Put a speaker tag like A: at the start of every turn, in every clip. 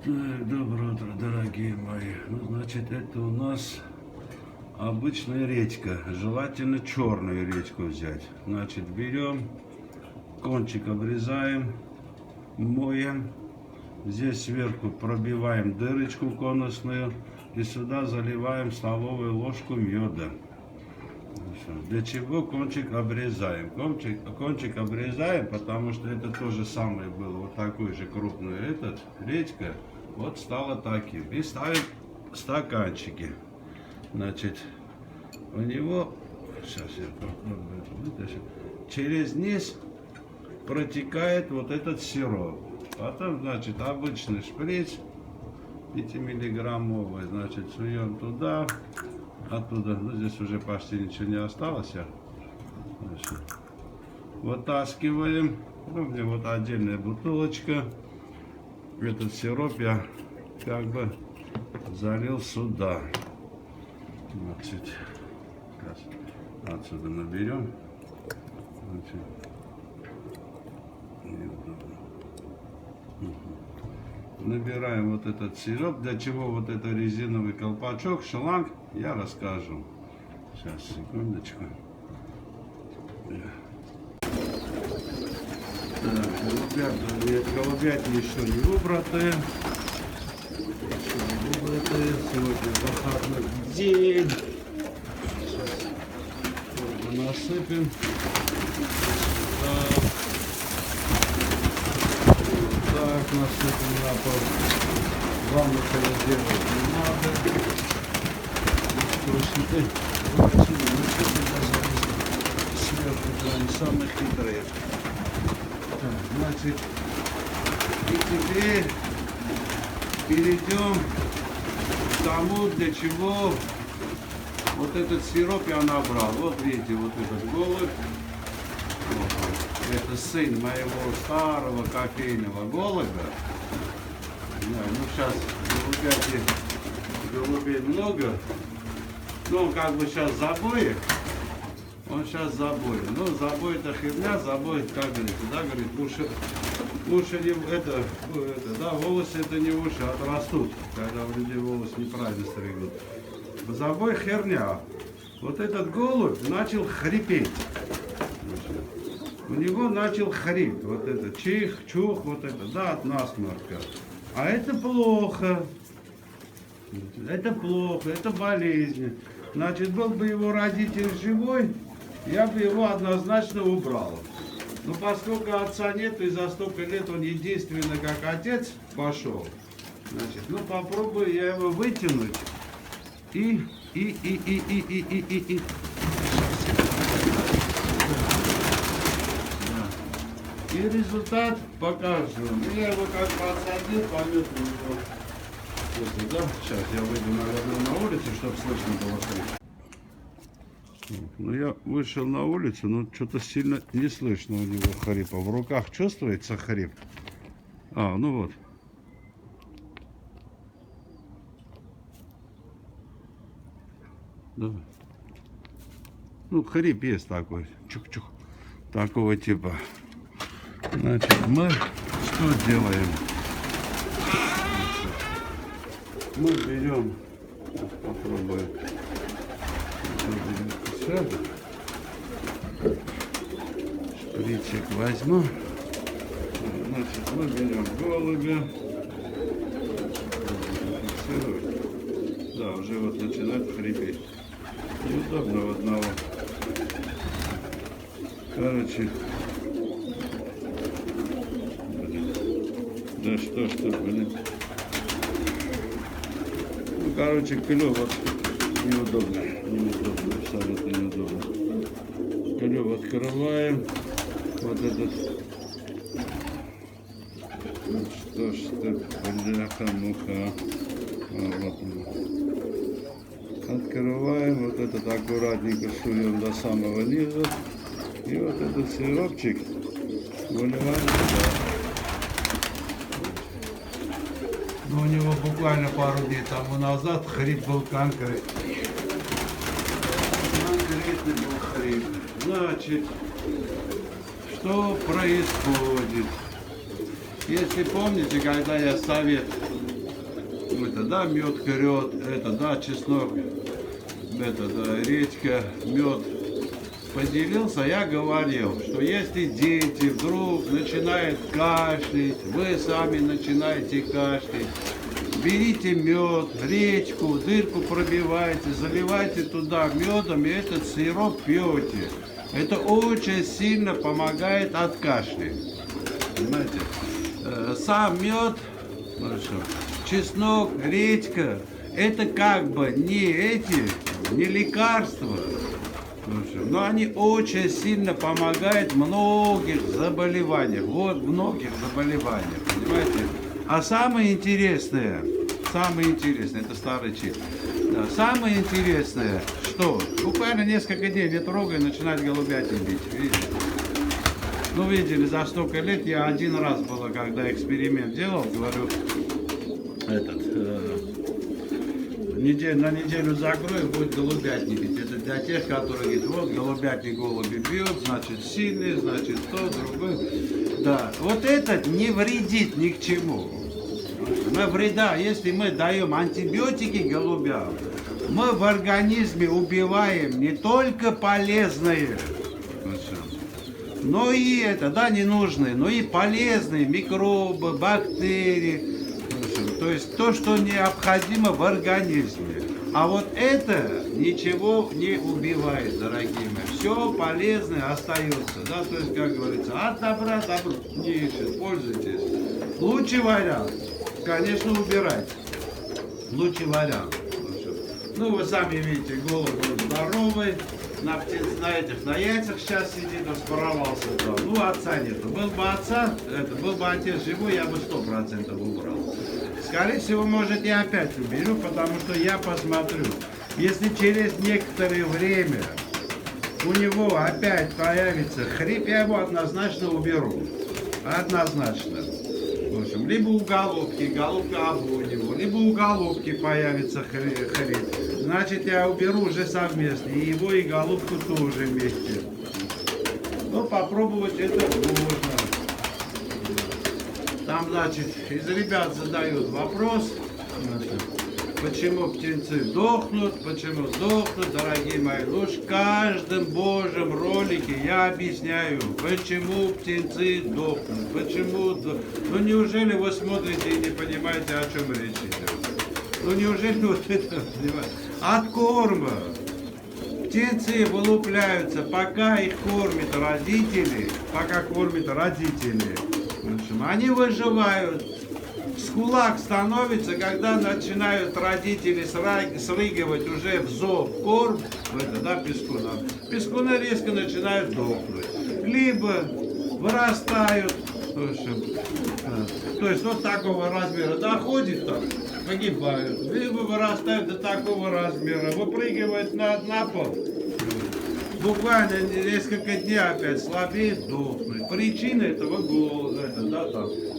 A: Доброе утро, дорогие мои. Ну, значит, это у нас обычная редька. Желательно черную редьку взять. Значит, берем, кончик обрезаем, моем. Здесь сверху пробиваем дырочку конусную и сюда заливаем столовую ложку меда. Для чего кончик обрезаем? Кончик обрезаем, потому что это то же самое было. Вот такой же крупный редька. Вот стало таким. И ставим стаканчики. Значит, у него, сейчас я попробую вытащить, через низ протекает вот этот сироп. Потом, значит, обычный шприц 5-миллиграммовый, значит, суем туда, оттуда, ну, здесь уже почти ничего не осталось. Значит, вытаскиваем. Ну, мне вот отдельная бутылочка. Этот сироп я как бы залил сюда. Значит, сейчас отсюда наберем. Значит, неудобно. Набираем вот этот сироп. Для чего вот это резиновый колпачок, шланг, я расскажу. Сейчас, секундочку. Так, голубятни еще не выбраты. Сегодня выходной день. Сейчас насыпем. Так, насыпем на пол. Ванну делать не надо. Источники. Сверху, они самые хитрые. Так, значит, и теперь перейдем к тому, для чего вот этот сироп я набрал. Вот видите, вот этот голубь. Это сын моего старого кофейного голубя. Ну, сейчас голубей много. Но он как бы сейчас забоек. Он сейчас забоет. Ну, забой это херня, забой, как говорится, да, говорит, уши не, да, волосы это не уши, отрастут, когда у людей волосы неправильно стригут. Забой херня. Вот этот голубь начал хрипеть. У него начал хрип, вот это, чих, чух, вот это, да, от насморка. А это плохо. Это плохо, это болезнь. Значит, был бы его родитель живой, я бы его однозначно убрал. Но поскольку отца нет, и за столько лет он единственно как отец пошел, значит, ну попробую я его вытянуть и. И результат покажу. Я его как подсадил, помет у него. Да? Сейчас я выйду, наверное, на улицу, чтобы слышно было хрип. Ну, я вышел на улицу, но что-то сильно не слышно у него хрипа. В руках чувствуется хрип. А, ну вот. Да. Ну, хрип есть такой. Чух-чух. Такого типа. Значит, мы что делаем? Мы берем, попробуем, шприцик возьму. Значит, мы берем голубя. Да, уже вот начинает хрипеть. Неудобно в одного. Короче, да что, блин. Ну, короче, клюв вот неудобно, абсолютно неудобно. Клюв открываем. Вот этот. Ну, что ж ты, бляха-муха. Вот он. Открываем, вот этот аккуратненько суем до самого низа. И вот этот сиропчик выливаем сюда. Но у него буквально пару дней тому назад хрип был конкретный. Конкретный был хрип. Значит, что происходит? Если помните, когда я совет Это, да, мед вперед, это, да, чеснок, это, да, редька, мед. Поделился, я говорил, что если дети вдруг начинают кашлять, вы сами начинаете кашлять, берите мед, редьку, дырку пробивайте, заливайте туда медом и этот сироп пьете. Это очень сильно помогает от кашля. Понимаете? Сам мед, чеснок, редька, это как бы не лекарства. Но они очень сильно помогают в многих заболеваниях. Вот, в многих заболеваниях, понимаете? А самое интересное, это старый чип. Да, самое интересное, что буквально несколько дней не трогай, начинает голубятин бить. Видите? Ну, видели, за столько лет я один раз было, когда эксперимент делал, говорю, на неделю закрою, будет голубятник бить. Это для тех, которые говорят, вот голубятник голуби бьет, значит сильный, значит то, другой. Да, вот этот не вредит ни к чему. Мы вреда, если мы даем антибиотики голубям, мы в организме убиваем не только полезные, но и ненужные, но и полезные микробы, бактерии. То есть то, что необходимо в организме. А вот это ничего не убивает, дорогие мои. Все полезное остается. Да? То есть, как говорится, от добра добро не ищет, пользуйтесь. Лучший вариант, конечно, убирать. Лучший вариант. Ну, вы сами видите, голубь здоровый. На яйцах сейчас сидит, распоровался там. Ну, отца нету. Был бы отец живой, я бы 100% убрал. Скорее всего, может, я опять уберу, потому что я посмотрю. Если через некоторое время у него опять появится хрип, я его однозначно уберу. Однозначно. В общем, либо у голубка обгоним, либо у голубки появится хрип. Значит, я уберу уже совместно. И его, и голубку тоже вместе. Но попробовать это можно. Там, значит, из ребят задают вопрос, почему птенцы дохнут, дорогие мои. Ну, в каждом божьем ролике я объясняю, почему птенцы дохнут, Ну, неужели вы смотрите и не понимаете, о чем речь идет? Ну, неужели вот это, понимаете? От корма. Птенцы вылупляются, пока их кормят родители, В общем, они выживают. С кулак становится, когда начинают родители срыгивать уже в зоб корм, пескуны резко начинают дохнуть. Либо вырастают, в общем, то есть вот такого размера доходит, там, погибают. Либо вырастают до такого размера, выпрыгивают на пол. Буквально несколько дней опять слабеет, дохнуть. Причина этого голода,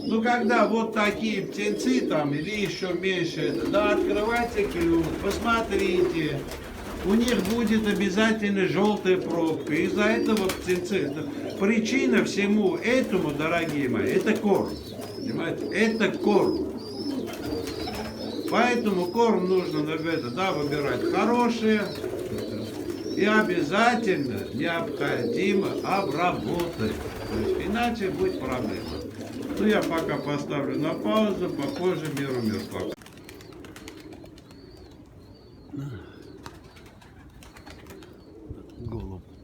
A: Ну, когда вот такие птенцы там, или еще меньше, открывайте клюв, посмотрите. У них будет обязательно желтая пробка. Из-за этого птенцы. Причина всему этому, дорогие мои, это корм. Понимаете? Это корм. Поэтому корм нужно выбирать хороший. И обязательно необходимо обработать. Иначе будет проблема. Ну, я пока поставлю на паузу, попозже мир пока.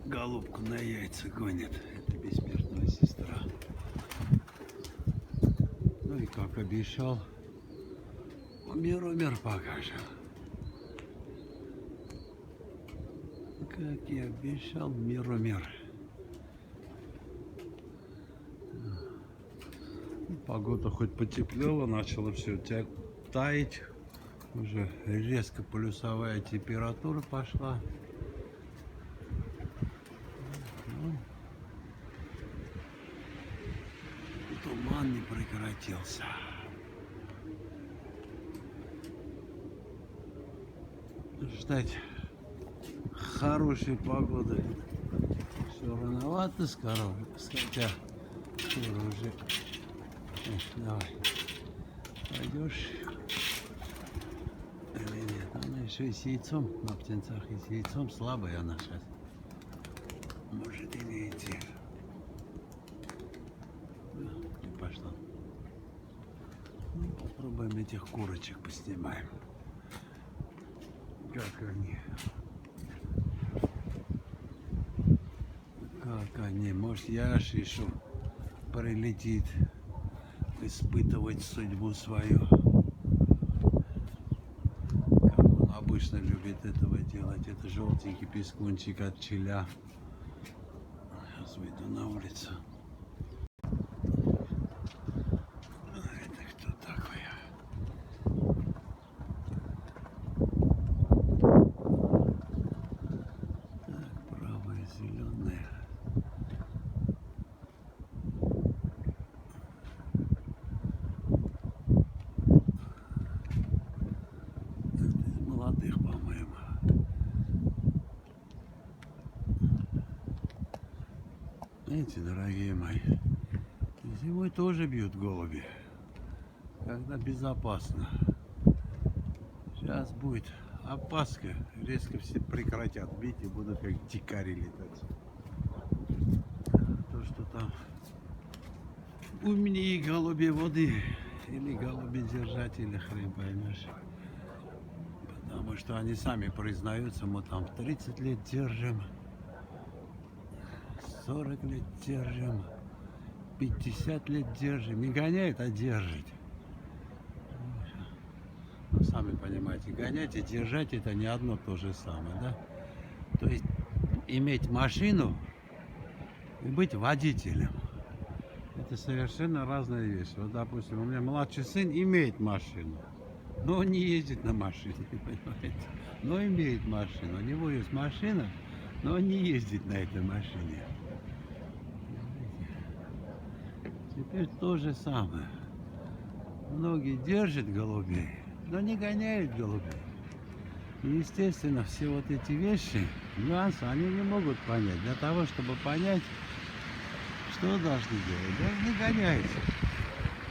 A: Голубку на яйца гонит. Это бессмертная сестра. Ну и как обещал, мир покажем. Как я обещал, мир. Погода хоть потеплела, начало все таять. Уже резко плюсовая температура пошла. Туман не прекратился. Ждать хорошей погоды все рановато, хотя скоро уже. Давай, пойдешь.
B: Еще и с яйцом на птенцах, и с яйцом слабая она сейчас. Может и не идти. И пошла. Ну, попробуем этих курочек поснимаем. Как они? Как они? Может, Яш еще прилетит испытывать судьбу свою. Как он обычно любит этого делать. Это желтенький пескунчик от челя. Сейчас выйду на улицу. Это кто такой? Так, правая зеленая. Молодых, по-моему. Знаете, дорогие мои, зимой тоже бьют голуби, когда безопасно. Сейчас будет опаска, резко все прекратят бить и будут как дикари летать. То, что там умнее голуби воды или голуби держатели, хрен поймешь. Потому что они сами признаются, мы там 30 лет держим, 40 лет держим, 50 лет держим. Не гоняет, а держит. Ну, сами понимаете, гонять и держать это не одно то же самое, да? То есть иметь машину и быть водителем. Это совершенно разные вещи. Вот, допустим, у меня младший сын имеет машину, но он не ездит на машине, понимаете? Но имеет машину. У него есть машина, но он не ездит на этой машине. Теперь то же самое. Многие держат голубей, но не гоняют голубей. И, естественно, все вот эти вещи, нюансы, они не могут понять. Для того, чтобы понять, что должны делать, должны гонять.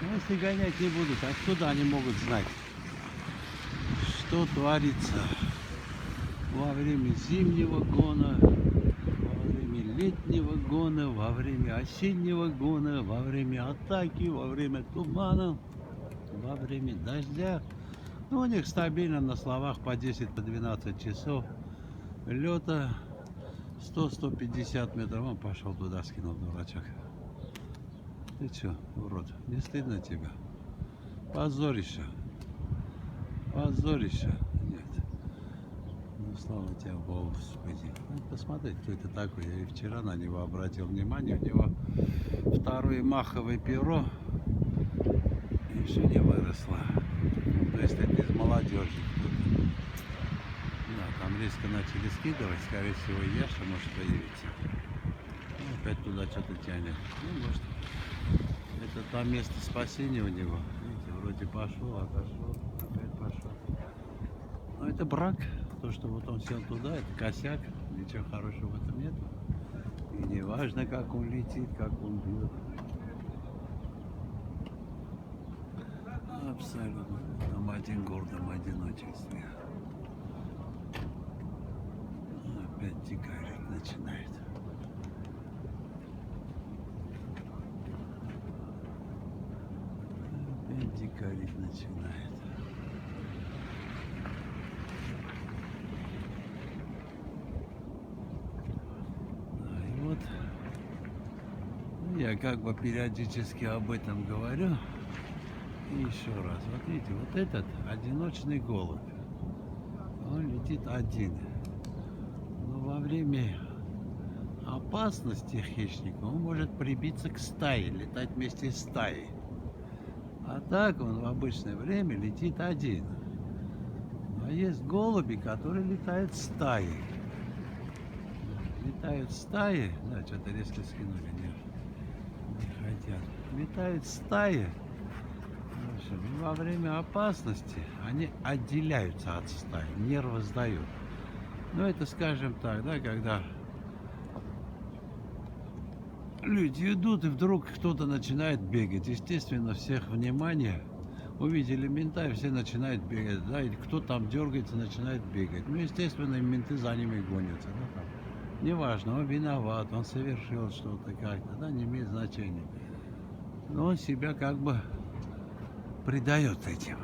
B: Но если гонять не будут, откуда они могут знать, что творится во время зимнего гона, во время летнего гона, во время осеннего гона, во время атаки, во время тумана, во время дождя. Ну, у них стабильно на словах по 10-12 часов лета 100-150 метров. Он пошел туда, скинул, дурачок. Ты че, урод, не стыдно тебя? Позорище. Позорище. Нет. Ну, слава тебе, Богу, Господи. Ну, посмотри, кто это такой. Я и вчера на него обратил внимание. У него второе маховое перо еще не выросло. То есть это из молодежи. Да, там резко начали скидывать. Скорее всего, Яша может появиться. Ну, опять туда что-то тянет. Ну, может, это там место спасения у него. Видите, вроде пошел, отошел, опять пошел. Но это брак. То, что вот он сел туда, это косяк. Ничего хорошего в этом нет. И не важно, как он летит, как он бьет. Абсолютно. Там один гордом одиночестве. Опять дикарить начинает. Опять дикарить начинает. Да, и вот я как бы периодически об этом говорю. И еще раз, вот видите, вот этот одиночный голубь, он летит один. Но во время опасности хищника он может прибиться к стае, летать вместе с стаей. А так он в обычное время летит один. А есть голуби, которые летают стаей. Летают стаи, да, что-то резко скинули, не хотят. Летают стаи. Во время опасности они отделяются от стаи, нервы сдают. Ну, это, скажем так, да, когда люди идут, и вдруг кто-то начинает бегать. Естественно, всех внимание Увидели мента, и все начинают бегать. Да, и кто там дергается, начинает бегать. Ну, естественно, и менты за ними гонятся. Да, там. Неважно, он виноват, он совершил что-то как-то, да, не имеет значения. Но он себя как бы предает этим.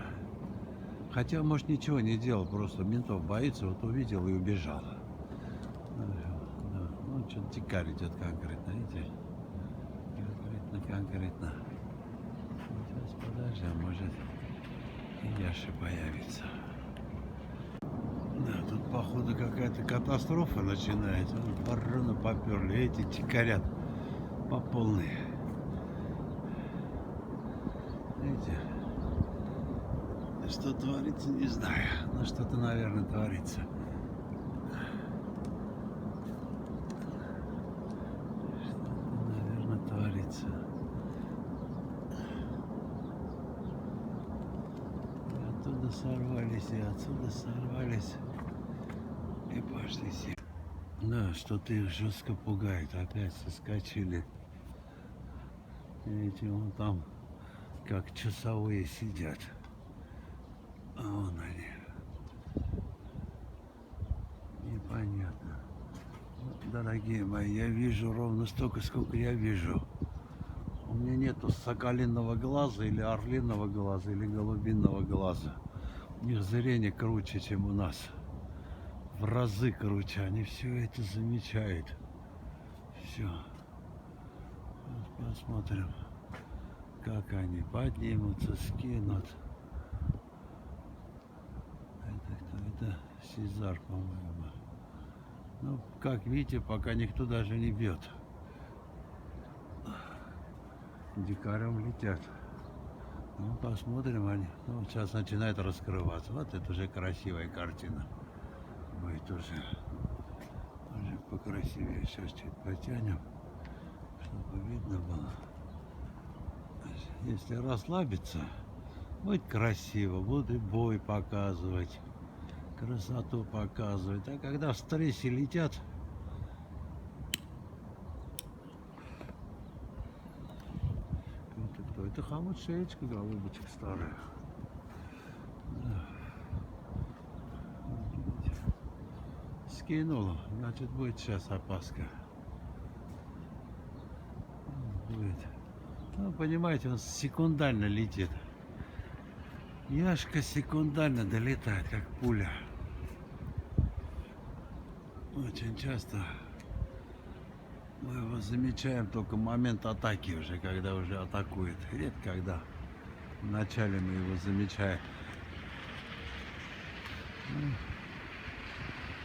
B: Хотя, может, ничего не делал, просто ментов боится, вот увидел и убежал. Да. Ну, что-то дикарь идет конкретно, видите? Конкретно. Сейчас подожди, а может и Яша появится. Да, тут походу какая-то катастрофа начинается. Вороны поперли, эти дикарят по полной. Видите? Что творится, не знаю. Но что-то, наверное, творится. Что-то, наверное, творится. И оттуда сорвались, и отсюда сорвались. И пошли все. Да, что-то их жестко пугает. Опять соскочили. Видите, вон там как часовые сидят. А вон они. Непонятно. Дорогие мои, я вижу ровно столько, сколько я вижу. У меня нету соколиного глаза, или орлиного глаза, или голубиного глаза. У них зрение круче, чем у нас. В разы круче. Они все это замечают. Все. Посмотрим, как они поднимутся, скинут. Это кто? Это Сезар, по-моему. Ну, как видите, пока никто даже не бьет. Дикарям летят. Ну, посмотрим они. Ну, сейчас начинает раскрываться. Вот это уже красивая картина. Будет уже покрасивее. Сейчас чуть потянем, чтобы видно было. Если расслабиться, будет красиво, будет бой показывать, красоту показывать. А когда в стрессе летят, это кто? Это хомут-шеечка, голубочка старая. Да. Скинула, значит, будет сейчас опаска. Будет. Ну, понимаете, он секундально летит. Яшка секундально долетает, как пуля. Очень часто мы его замечаем только в момент атаки уже, когда уже атакует. Редко когда в начале мы его замечаем. Ну,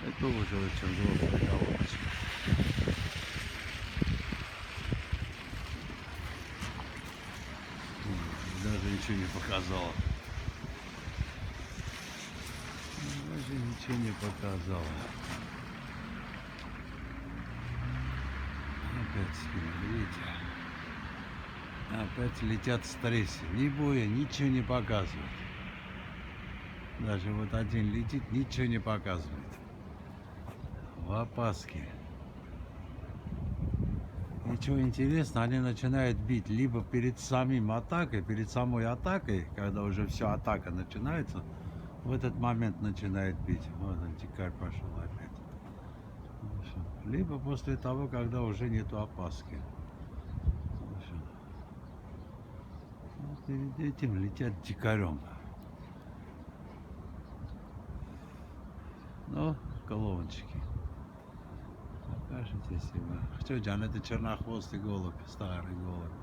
B: это уже очень взрослая голубочка. Даже ничего не показала. Даже ничего не показала. Опять скинули, видите? Опять летят в стрессе. Ни боя, ничего не показывает. Даже вот один летит, ничего не показывает. В опаске. Ничего интересного, они начинают бить либо перед самой атакой, когда уже все атака начинается, в этот момент начинает бить. Вот он, дикарь пошел опять. Либо после того, когда уже нету опаски. Вот перед этим летят дикарем. Ну, колончики. Покажите себе. Что, Джан, это чернохвостый голубь, старый голубь.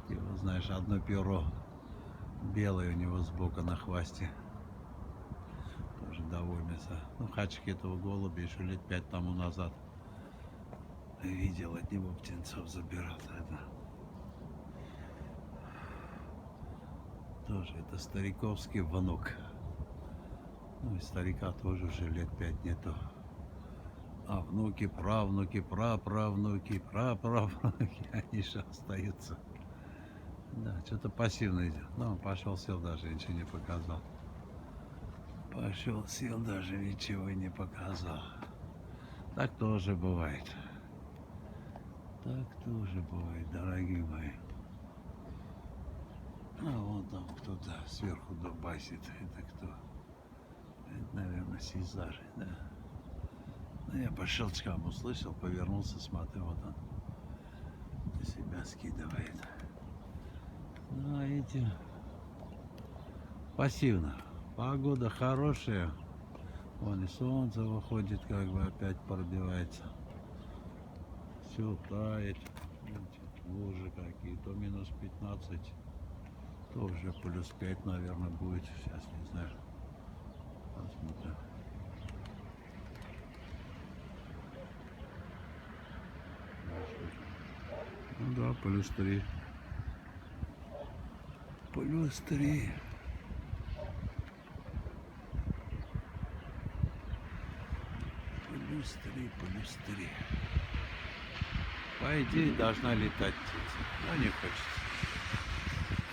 B: Его, знаешь, одно перо белое у него сбоку на хвосте. Тоже довольный. Ну, хачик этого голубя еще лет 5 тому назад видел, от него птенцов забирал тогда. Тоже это стариковский внук. Ну и старика тоже уже лет 5 нету. А внуки, правнуки, праправнуки, праправнуки, они же остаются. Да, что-то пассивно идет. Ну, пошел, сел, даже ничего не показал. Пошел, сел, даже ничего не показал. Так тоже бывает. Так тоже бывает, дорогие мои. А вон там кто-то сверху дубасит. Это кто? Это, наверное, Сезарь, да. Ну, я по щелчкам услышал, повернулся, смотрю, вот он на себя скидывает. Ну, а эти пассивно. Погода хорошая. Вон и солнце выходит, как бы опять пробивается. Все тает. Видите, лужи какие. То минус 15, то уже плюс 5, наверное, будет. Сейчас не знаю. Посмотрим. Ну да, плюс 3. Плюс 3. Плюс 3, плюс 3. По идее должна летать птица, но не хочется.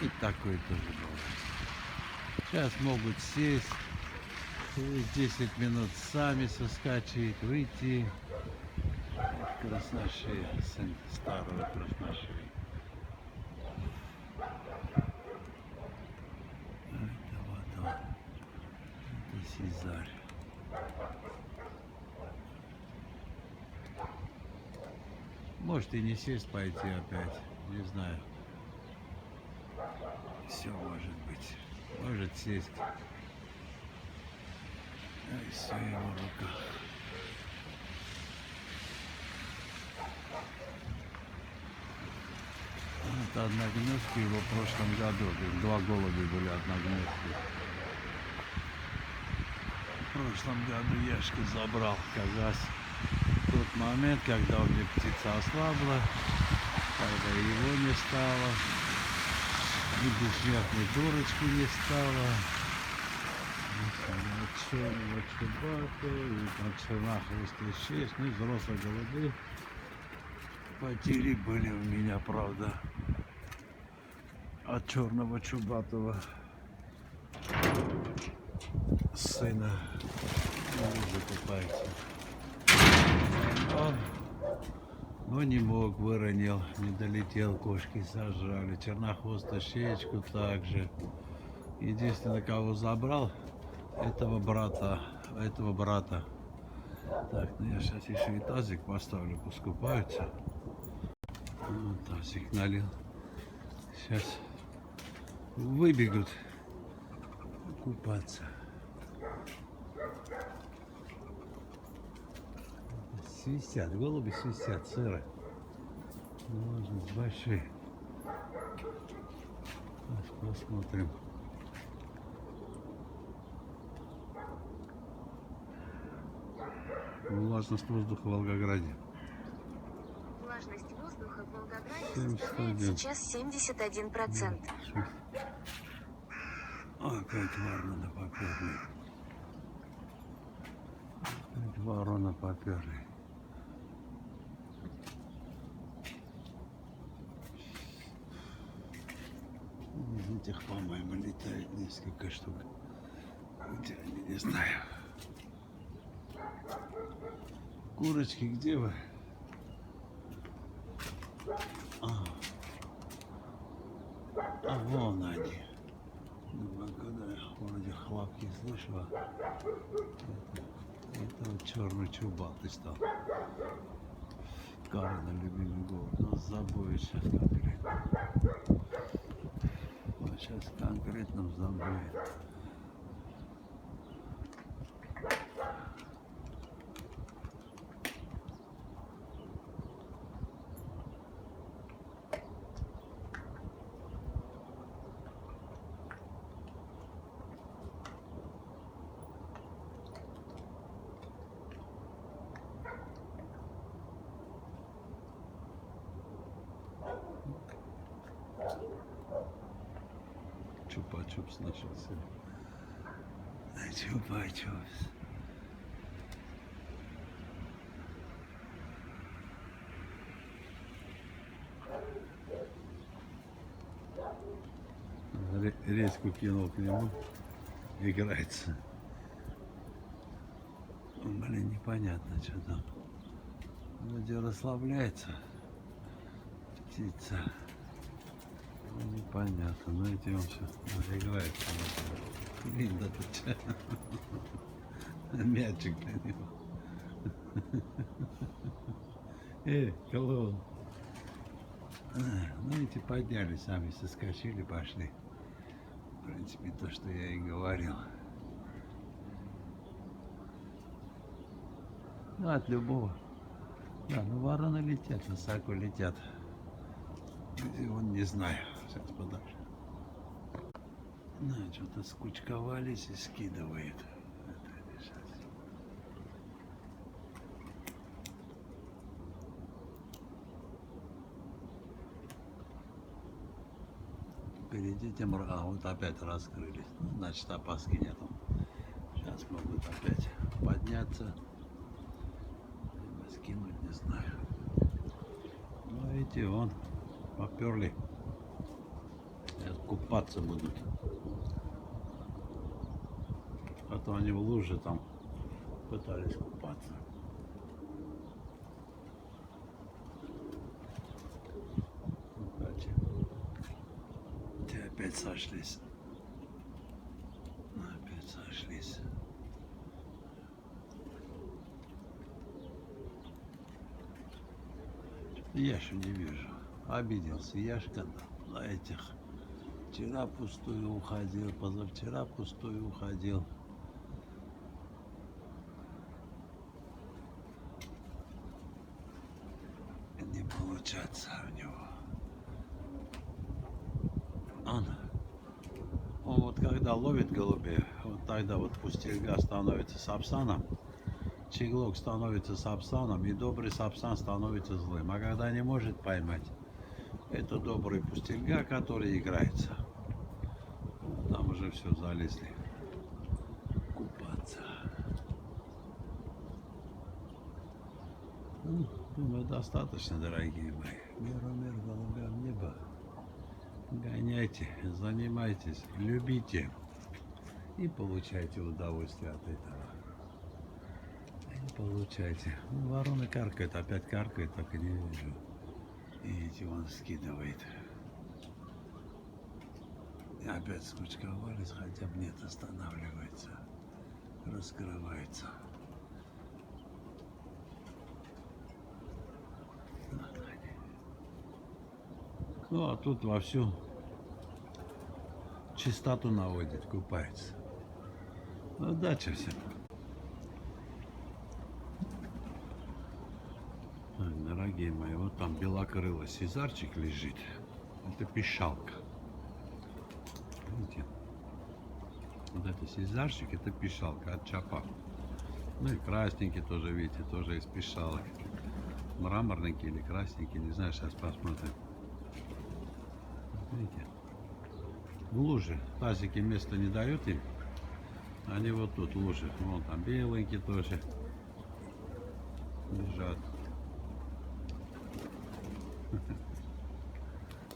B: И такое тоже бывает. Сейчас могут сесть, через 10 минут сами соскочить, выйти. Красношея, сын старого красношея. Это вот он. Это Сезарь. Может и не сесть, пойти опять. Не знаю. Все может быть. Может сесть. И все в его руках. Это одногнездки его в прошлом году. Два голубя были одногнездки. В прошлом году Яшка забрал как раз в тот момент, когда у меня птица ослабла, когда его не стало, и бессмертной дурочки не стало. Черного чубата, и там чернахвостый 6, ну, взрослые голуби. Потери были у меня, правда, от черного чубатого сына. Закупается. Но не мог, выронил, не долетел, кошки сожрали. Чернохвостую щечку также. Единственное, кого забрал, этого брата. Так, ну я сейчас еще и тазик поставлю, пусть купаются. Вот тазик налил. Сейчас выбегут купаться. Свистят, голуби свистят, сыры. Можно большие. Сейчас посмотрим. Влажность воздуха в Волгограде.
C: Влажность воздуха в Волгограде
B: 71.
C: составляет сейчас 71%.
B: Опять ворона поперли. Опять ворона поперли. Из этих, по-моему, летает несколько штук. Где они, не знаю. Курочки, где вы? Вон они. Думаю, когда я вроде хлопки слышала, это вот черный чубатый стал. Карна, любимый голубь. Нас забоит сейчас конкретно. Вот сейчас конкретно забоит. Чупа-чупс начался. Чупа-чупс. Резку кинул к нему. Играется. Блин, непонятно, что там. Вроде расслабляется птица. Ну, непонятно, но эти он все играется. Блин, да тут чё? Мячик для него. Клоун. Ну эти поднялись, сами соскочили, пошли. В принципе, то, что я и говорил. Ну, от любого. Да, ну вороны летят, высоко летят. Где он, не знаю. Сейчас подальше. Ну, что-то скучковались и скидывает. Это сейчас. Впереди тем, а вот опять раскрылись. Ну, значит, опаски нету. Сейчас могут опять подняться. Либо скинуть, не знаю. Ну, видите, вон, поперли. Сейчас купаться будут. А то они в луже там пытались купаться. Кстати, те опять сошлись. Опять сошлись. Яшу не вижу. Обиделся Яшка на этих. Вчера пустую уходил, позавчера пустую уходил. Не получается у него. Он вот когда ловит голубей, вот тогда вот пустельга становится сапсаном, чеглок становится сапсаном, и добрый сапсан становится злым. А когда не может поймать, это добрый пустельга, который играется. Там уже все, залезли купаться. Ну, думаю, достаточно, дорогие мои. Миру мир, голубям небо. Гоняйте, занимайтесь, любите и получайте удовольствие от этого. И получайте. Ну, вороны каркают, опять каркают, так и не вижу. Видите, он скидывает. И опять скучковались, хотя бы нет, останавливается, раскрывается. Ну, а тут вовсю чистоту наводит, купается. Удачи всем. Так, дорогие мои, вот там белокрылый сизарчик лежит. Это пищалка. Видите? Вот это сизарчик, это пищалка от чапа. Ну и красненький тоже, видите, тоже из пищалок. Мраморненький или красненький, не знаю, сейчас посмотрим. Видите? В луже тазики места не дают им. Они вот тут в луже. Вон там беленькие тоже лежат.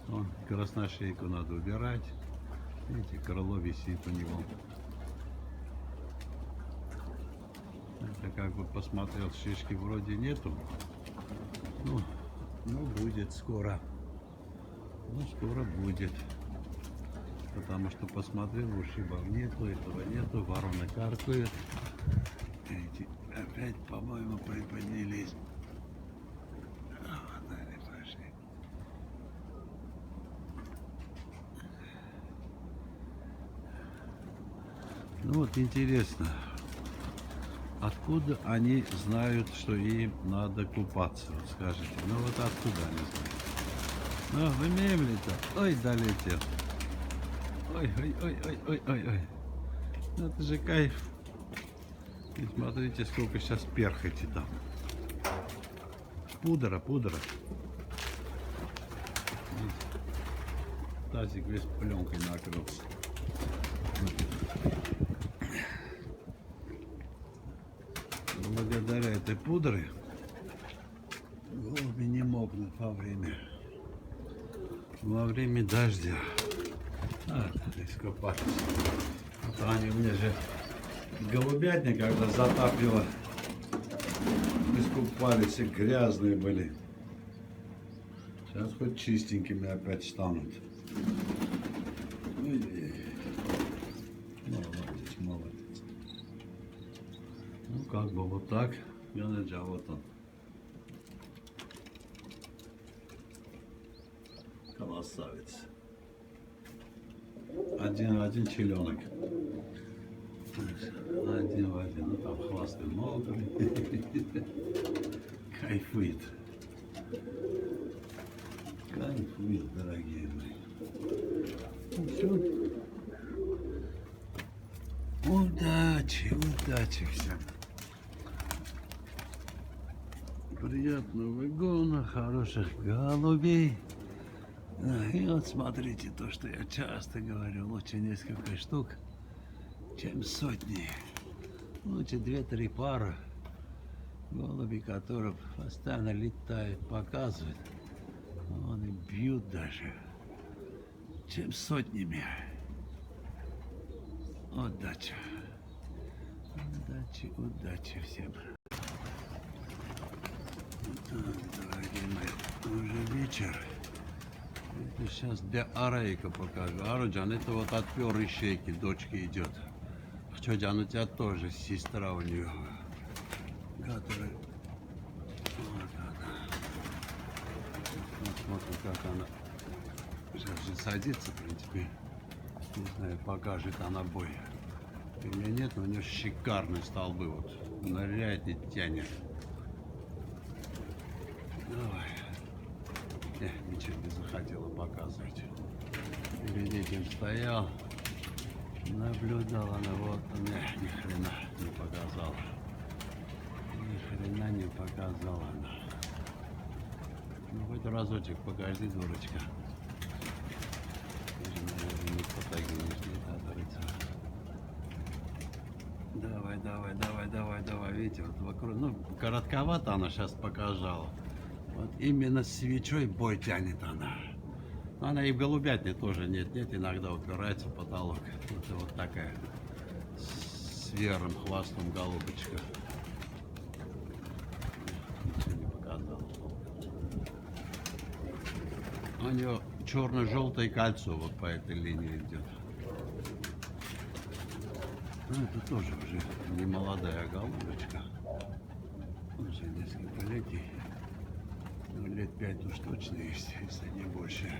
B: Вон, красношейку надо убирать. Видите, крыло висит у него. Это как бы посмотрел, шишки вроде нету. Ну будет скоро. Ну, скоро будет. Потому что посмотрел, ушибов нету, этого нету, вороны каркают. Эти опять, по-моему, приподнялись. Вот они пошли. Ну вот интересно, откуда они знают, что им надо купаться? Вот скажите. Ну вот откуда они знают? Ну, вымемли-то. Ой, долетел. Ой, ой, ой, ой, ой, ой, ой. Ну, это же кайф. И смотрите, сколько сейчас перхоти там. Пудра, пудра. Видите? Тазик весь пленкой накрылся. Благодаря этой пудре голуби не мокнут во время дождя. Искупались. А они у меня же голубятник, когда затапливало, искупались и грязные были. Сейчас хоть чистенькими опять станут. Ну, вот. как бы вот так. Ганаджа, вот он. Красавец. Один челенок. Один в один. Ну там хвосты мокрые. Кайфует. Кайфует, дорогие мои. Ну все. Удачи, удачи всем. Приятного выгона, хороших голубей. И вот смотрите, то, что я часто говорю, лучше несколько штук, чем сотни. Лучше 2-3 пары голуби, которые постоянно летают, показывают. Вон и бьют даже, чем сотнями. Удачи. Удачи, удачи всем. Так, дорогие мои, уже вечер. Это сейчас для Арейка покажу. Аруджан, это вот от первой ищейки, дочки идет. Чоджан, у тебя тоже сестра у нее, которая... Вот она. Вот смотрим, как она сейчас же садится, в принципе. Не знаю, покажет она бой или нет, но у нее шикарные столбы, вот ныряет и тянет. Давай. Ничего не захотела показывать. Перед этим стоял, наблюдал она, вот ни хрена не показала. Ни хрена не показала она. Ну хоть разочек покажи, дурочка. Не фотогенишь, давай, давай, давай, давай, давай, видите, вот вокруг, ну, коротковато она сейчас показала. Вот именно свечой бой тянет она. Но она и в голубятне тоже нет, иногда упирается в потолок. Это вот такая с верным хвостом голубочка. Ничего не показала. У нее черно-желтое кольцо вот по этой линии идет. Ну, это тоже уже не молодая голубочка. Уже несколько летий. Ну, лет 5 уж точно есть, если не больше.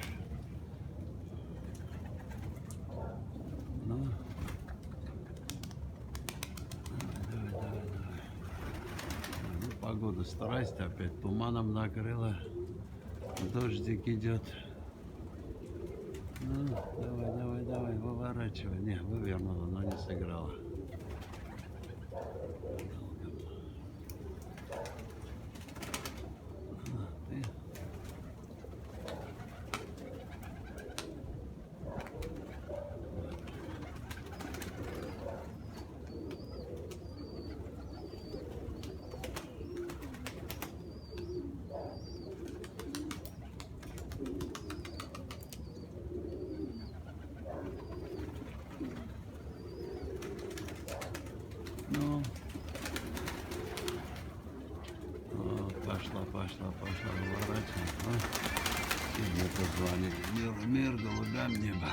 B: Ну, давай. Ну, погода страсть, опять туманом накрыла. Дождик идет. Ну, давай, выворачивай. Не, вывернула, но не сыграла. Ну, пошла, выворачивай. Мне позвонили. Мир, голубям небо.